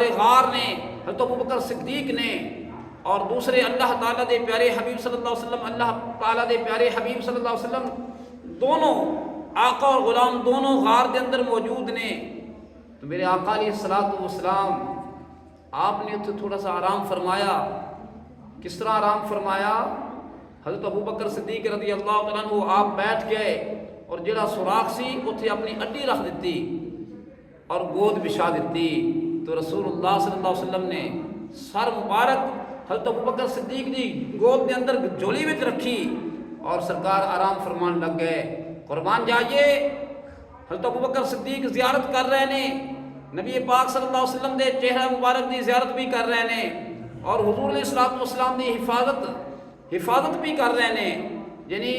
سردار غار نے حضرت ابوبکر صدیق نے اور دوسرے اللہ تعالیٰ دے پیارے حبیب صلی اللہ علیہ وسلم، اللہ تعالیٰ دے پیارے حبیب صلی اللہ علیہ وسلم دونوں آقا اور غلام دونوں غار دے اندر موجود نے، تو میرے آقا علیہ الصلوۃ والسلام آپ نے اتنے تھوڑا سا آرام فرمایا۔ کس طرح آرام فرمایا؟ حضرت ابوبکر صدیق رضی اللہ تعالیٰ عنہ آپ بیٹھ گئے اور جڑا سوراخ سی اتنے اپنی اڈی رکھ دیتی اور گود بچھا دیتی، تو رسول اللہ صلی اللہ علیہ وسلم نے سر مبارک حضرت ابوبکر صدیق دی گود کے اندر جولی وچ رکھی اور سرکار آرام فرمان لگ گئے۔ قربان جائیے، حضرت ابوبکر صدیق زیارت کر رہے نے، نبی پاک صلی اللہ علیہ وسلم دے چہرہ مبارک دی زیارت بھی کر رہے نے اور حضور علیہ الصلوۃ والسلام دی حفاظت بھی کر رہے نے، یعنی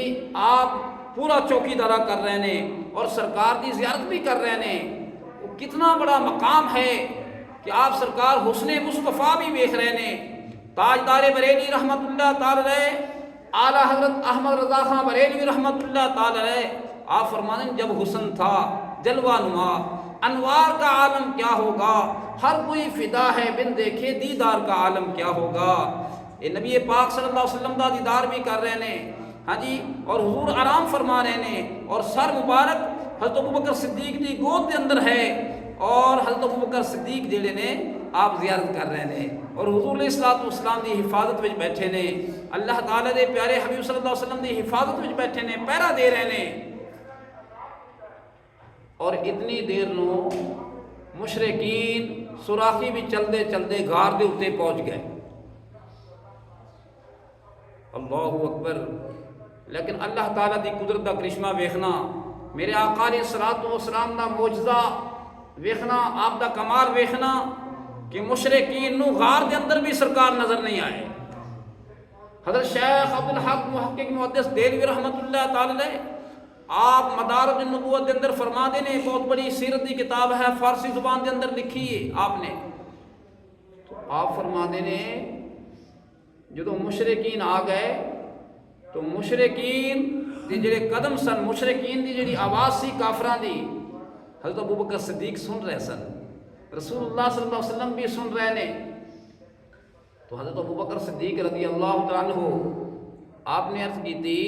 آپ پورا چوکیدارہ کر رہے نے اور سرکار دی زیارت بھی کر رہے نے۔ وہ کتنا بڑا مقام ہے کہ آپ سرکار حسن مصطفیٰ بھی دیکھ رہے نے۔ تاجدار بریلی رحمت اللہ تعالی علیہ، اعلیٰ حضرت احمد رضا خان بریلوی رحمت اللہ تعالی علیہ، آپ فرماتے ہیں جب حسن تھا جلوہ نما، انوار کا عالم کیا ہوگا، ہر کوئی فدا ہے بن دیکھے دیدار کا عالم کیا ہوگا۔ یہ نبی پاک صلی اللہ علیہ وسلم دا دیدار بھی کر رہے نے، ہاں جی، اور حضور آرام فرما رہے نے اور سر مبارک حضرت ابوبکر صدیق دی گود کے اندر ہے اور حضرت ابوبکر صدیق جڑے نے آپ زیارت کر رہے ہیں اور حضور علیہ الصلوۃ والسلام دی حفاظت وچ بیٹھے نے، اللہ تعالیٰ دے پیارے حبیب صلی اللہ علیہ وسلم دی حفاظت وچ بیٹھے نے، پہرا دے رہے نے۔ اور اتنی دیر نو مشرکین سوراخی بھی چلدے چلدے غار دے اتنے پہنچ گئے۔ اللہ اکبر! لیکن اللہ تعالیٰ دی قدرت دا کرشمہ ویکھنا، میرے آقا علیہ الصلوۃ والسلام دا معجزہ ویکھنا، آپ دا کمال ویکھنا کہ مشرکین نو غار دے اندر بھی سرکار نظر نہیں آئے۔ حضرت شیخ عبدالحق محقق محدث دہلوی رحمت اللہ تعالی علیہ آپ مدارج النبوت دے اندر فرما دے نے، بہت بڑی سیرت دی کتاب ہے، فارسی زبان دے اندر لکھی ہے آپ نے، تو آپ فرما دے نے جدو مشرکین آ گئے تو مشرکین دی جڑے قدم سن، مشرکین دی جڑی آواز سی کافراں دی، حضرت ابوبکر صدیق سن رہے سن، رسول اللہ صلی اللہ علیہ وسلم بھی سن رہے نے۔ تو حضرت ابوبکر صدیق رضی اللہ تعالیٰ عنہ آپ نے عرض کی تھی،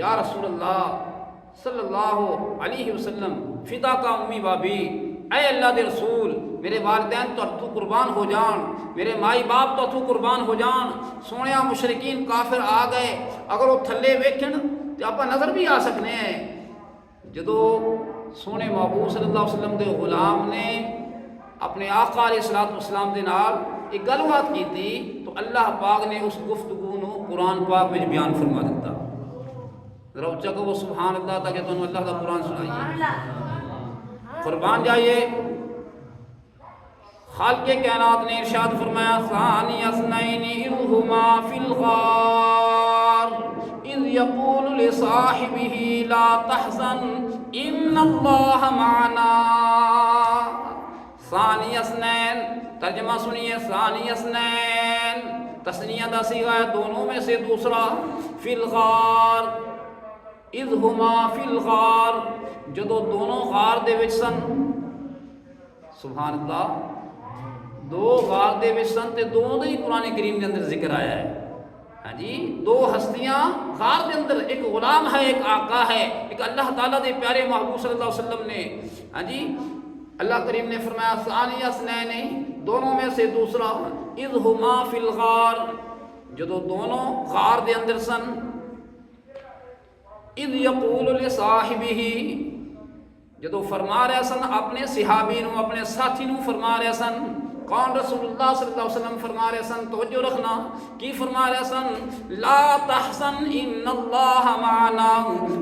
یا رسول اللہ صلی اللہ علیہ وسلم فدا کا امی بابی، اے اللہ دے رسول، میرے والدین تو قربان ہو جان، میرے مائی باپ تو قربان ہو جان، سونیا مشرکین کافر آ گئے، اگر وہ تھلے ویکھن تو آپ نظر بھی آ سکنے ہیں۔ جدو سونے محبوب صلی اللہ علیہ وسلم دے غلام نے اپنے آقا علیہ الصلوۃ والسلام دے نال ایک گل بات کی تھی تو اللہ پاک نے اس گفتگو نو قرآن پاک میں بیان فرما دیتا۔ ذرا اچھا کہو سبحان اللہ تاکہ تمہیں اللہ کا قرآن سنائیے۔ قربان جائیے، خالق کائنات نے ارشاد فرمایا، ثانی اثنین اذ ہما فی الغار اذ یقول لصاحبہ لا تحزن ان اللہ معنا۔ ثانی اثنین ترجمہ سنیے، ثانی اثنین تثنیہ دا صیغہ ہے، دونوں میں سے دوسرا، فی الغار اذ ہما فی الغار، جدو دونوں غار دے وچ سن، سبحان اللہ، دو غار دے وچ سن تے دونوں دا ہی قرآن کریم کے اندر ذکر آیا ہے۔ ہاں جی، دو ہستیاں غار دے اندر، ایک غلام ہے ایک آقا ہے، ایک اللہ تعالیٰ دے پیارے محبوب صلی اللہ علیہ وسلم نے، ہاں جی، اللہ کریم نے فرمایا ثانی اثنین، دونوں میں سے دوسرا، اذ ہما فی الغار، جدو دونوں غار دے اندر سن، اذ یقول لصاحبہ، جدو فرما رہے سن اپنے صحابی نو، اپنے ساتھی نو فرما رہے سن، کون؟ رسول اللہ صلی اللہ علیہ وسلم فرما رہے سن، توجہ رکھنا، کی فرما رہے سن؟ لا تحزن ان اللہ معنا،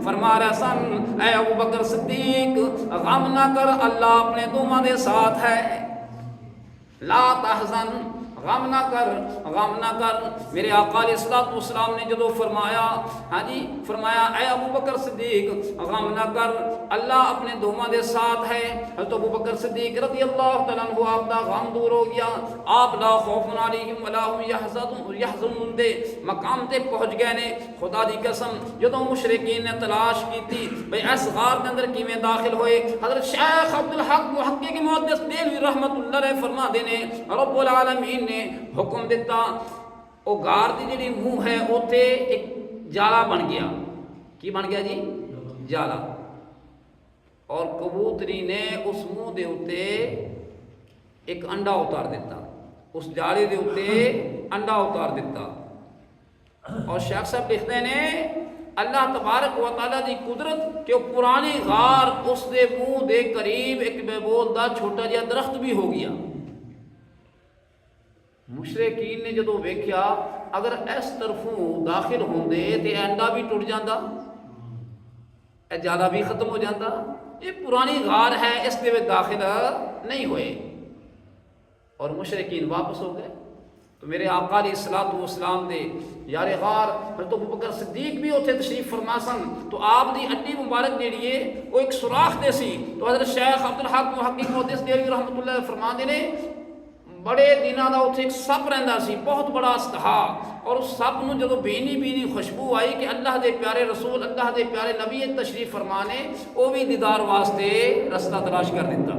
فرما رہے سن اے ابوبکر صدیق غم نہ کر، اللہ اپنے دونوں دے ساتھ ہے۔ لا تحزن، غم نہ کر، غم نہ کر۔ میرے آقا علیہ الصلوۃ والسلام نے جدو فرمایا، ہاں جی فرمایا اے ابو بکر صدیق غم نہ کر، اللہ اپنے دوما دے ساتھ ہے۔ حضرت ابو بکر صدیق رضی اللہ تعالیٰ عنہ آپ دا غم دور ہو گیا، آپ لا خوف علیہم ولا هم یحزنون دے مقام تے پہنچ گئے نے۔ خدا دی قسم جدو مشرکین نے تلاش کی تھی بھئی اس غار دے اندر کیویں داخل ہوئے، حضرت شیخ عبدالحق محقق محدث دہلوی رحمت اللہ علیہ فرما دینے رب العالمین نے حکم دیتا، او غار دی جڑی منہ ہے اوتھے ایک جالا بن گیا۔ کی بن گیا جی؟ جالا۔ اور کبوتری نے اس منہ دے اوتے ایک انڈا اتار دیتا، اس جالے دے اوتے انڈا اتار دیتا۔ اور شیخ صاحب لکھتے ہیں اللہ تبارک و تعالیٰ دی قدرت کہ پرانی غار اس دے منہ دے قریب ایک بے بول دا چھوٹا جہا درخت بھی ہو گیا۔ مشرکین نے جدو ویکھیا اگر اس طرفوں داخل ہوندے تے انڈا بھی ٹوٹ جاندا، اے جالا بھی ختم ہو جاندا۔ یہ پرانی غار ہے، اس دے وچ داخل نہیں ہوئے، اور مشرکین واپس ہو گئے۔ تو میرے آقا علیہ الصلوۃ والسلام دے یار غار حضرت ابو بکر صدیق بھی اتنے تشریف فرما سن، تو آپ دی اڈی مبارک جیڑی ہے وہ ایک سوراخ دے سی۔ تو حضرت شیخ عبدالحق محقق محدث دہلوی رحمۃ اللہ فرما دے نے بڑے دنوں کا اتنے ایک سپ رہندا سی، بہت بڑا استہا، اور اس سپ نو جدو بینی بینی خوشبو آئی کہ اللہ دے پیارے رسول اللہ دے پیارے نبی تشریف فرما نے، وہ بھی دیدار واسطے رستہ تلاش کر دیتا۔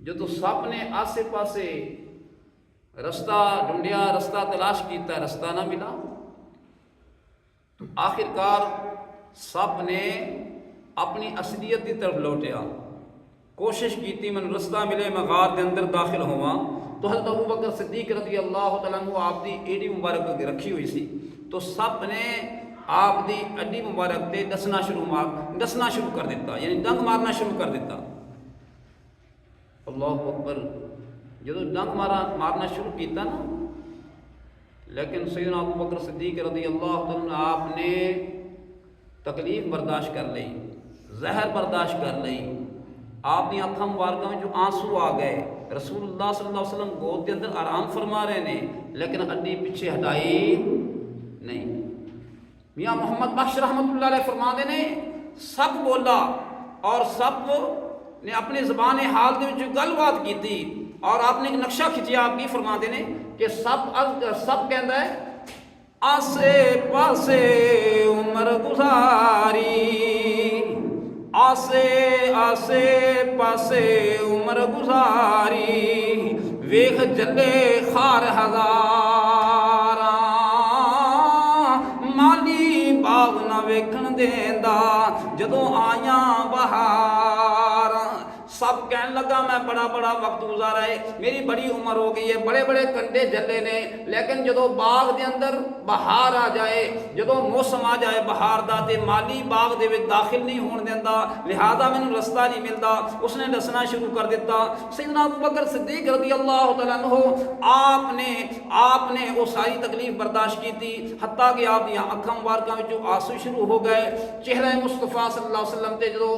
جدو سپ نے آسے پاسے رستہ ڈھونڈیا، رستہ تلاش کیتا، رستہ نہ ملا، تو آخرکار سپ نے اپنی اصلیت کی طرف لوٹیا، کوشش کیتی میں رستہ ملے میں غار دے اندر داخل ہواں۔ تو حضرت ابو بکر صدیق رضی اللہ تعالیٰ عنہ آپ دی ایڈی مبارک رکھی ہوئی سی، تو سپ نے آپ دی اڈی مبارک تے ڈسنا شروع کر دیتا، یعنی ڈنگ مارنا شروع کر دیتا۔ اللہ اکبر۔ جدو ڈنگ مارنا شروع کیتا نا، لیکن سیدنا ابو بکر صدیق رضی اللہ تعالیٰ عنہ آپ نے تکلیف برداشت کر لئی، زہر برداشت کر لئی، آپ کی اکھاں مبارکاں میں جو آنسو آ گئے، رسول اللہ صلی اللہ علیہ وسلم گود کے اندر آرام فرما رہے ہیں، لیکن اڈی پیچھے ہٹائی نہیں۔ میاں محمد بخش رحمت اللہ علیہ فرما دے نے سب بولا، اور سب نے اپنی زبان حال دے وچ گل بات کی تھی، اور آپ نے ایک نقشہ کھچیا آپ کی فرما دینے کہ سب کہندا ہے آسے پاسے عمر گزاری، آسے آسے پاسے عمر گزاری، ویخ جلے خار ہزاراں، مالی باغ نہ ویکھن دیندا جدوں آیاں بہار۔ سب کہنے لگا میں بڑا وقت گزارا ہے، میری بڑی عمر ہو گئی ہے، بڑے بڑے کنڈے جلے نے، لیکن جدو باغ دے اندر بہار آ جائے، جدو موسم آ جائے بہار دا، تے مالی باغ دے وچ داخل نہیں ہون دیندا، لہذا مینوں رستہ نہیں ملدا۔ اس نے دسنا شروع کر دیتا۔ سیدنا ابو بکر صدیق رضی اللہ تعالیٰ عنہ آپ نے وہ ساری تکلیف برداشت کی تھی، حتیٰ کہ آپ دی اکھاں مبارکاں وچوں آنسو شروع ہو گئے۔ چہرہ مصطفیٰ صلی اللہ علیہ وسلم تے جدو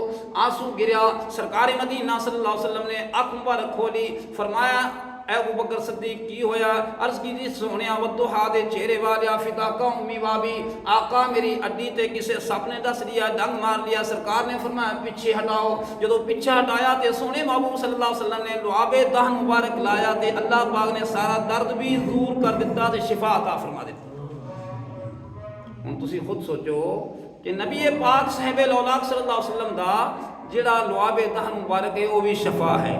آنسو گریا، سرکار مدینہ صلی اللہ علیہ وسلم نے اکھ مبارک کھولی، فرمایا اے ابو بکر صدیق کی ہویا؟ عرض کی جی سونیا ودھا دے چہرے والیا فدا کا امی بابی، آقا میری اڈی تے کسے سپ نے دس لیا، ڈنگ مار لیا۔ سرکار نے فرمایا پیچھے ہٹاؤ۔ جدو پیچھے ہٹایا تے سونے محبوب صلی اللہ علیہ وسلم نے لعاب دہن مبارک لایا، تے اللہ پاک نے سارا درد بھی دور کر دیتا تے شفا عطا فرما دیتا۔ ہن تسی خود سوچو کہ نبی پاک صاحب الاولاق صلی اللہ علیہ وسلم دا جڑا لعاب دہن مبارک ہے وہ بھی شفا ہے،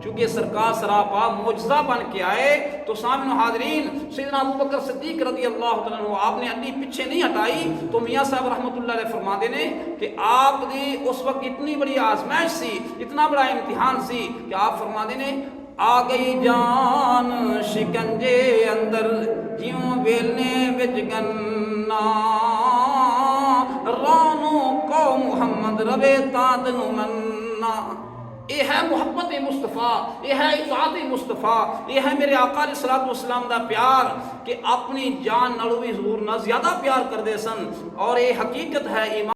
چونکہ سرکار سراپا معجزہ بن کے آئے۔ تو سامنے حاضرین سیدنا ابو بکر صدیق رضی اللہ تعالیٰ عنہ آپ نے اڈی پیچھے نہیں ہٹائی، تو میاں صاحب رحمۃ اللہ علیہ فرما دینے کہ آپ دی اس وقت اتنی بڑی آزمائش سی، اتنا بڑا امتحان سی کہ آپ فرما دینے آ گئی جان شکنجے اندر جیوں ویلنے وچ گنا، رانو کو محمد روے تاں تینوں منا۔ یہ ہے محبت مصطفیٰ، یہ ہے اطاعت مصطفیٰ، یہ ہے میرے آقا علیہ الصلوۃ والسلام دا پیار کہ اپنی جان نالوں بھی حضور نہ زیادہ پیار کر دے سن، اور یہ حقیقت ہے ایمان